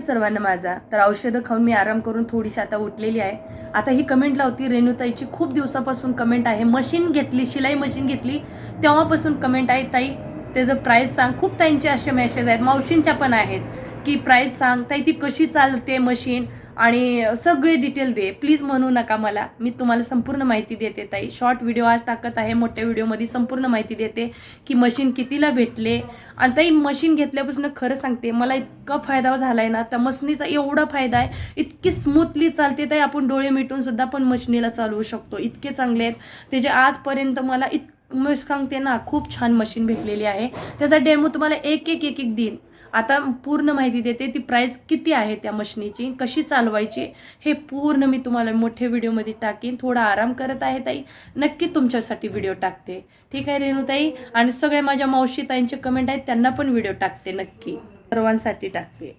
सर्वांना माझा. तर औषधं खाऊन मी आराम करून थोडीशी आता उठलेली आहे. आता ही कमेंट लावती रेणुताईची, खूप दिवसापासून कमेंट आहे. मशीन घेतली, शिलाई मशीन घेतली तेव्हापासून कमेंट आहे, ताई त्याचं प्राईस सांग. खूप ताईंचे असे मेसेज आहेत, मावशींच्या पण आहेत की प्राईस सांग ताई, ती कशी चालते मशीन आणि सगळे डिटेल दे प्लीज. म्हणू नका मला, मी तुम्हाला संपूर्ण माहिती देते ताई. शॉर्ट व्हिडिओ आज टाकत आहे, मोठ्या व्हिडिओमध्ये संपूर्ण माहिती देते की मशीन कितीला भेटले. आणि ताई मशीन घेतल्यापासून खरं सांगते मला इतका फायदा झाला आहे ना, त्या मशीनीचा एवढा फायदा आहे, इतकी स्मूथली चालते ताई, आपण डोळे मिटून सुद्धा पण मशीनीला चालवू शकतो, इतके चांगले आहेत त्याचे. आजपर्यंत मला मी सांगते ना, खूप छान मशीन भेटलेली आहे. त्याचा डेमो तुम्हाला एक देईन. आता पूर्ण माहिती देते, ती प्राईस किती आहे त्या मशीनीची, कशी चालवायची, हे पूर्ण मी तुम्हाला मोठ्या व्हिडिओमध्ये टाकीन. थोडा आराम करत आहे ताई, नक्की तुमच्यासाठी व्हिडिओ टाकते. ठीक आहे रेणुताई. आणि सगळ्या माझ्या मावशी ताईंचे कमेंट आहेत, त्यांना पण व्हिडिओ टाकते, नक्की सर्वांसाठी टाकते.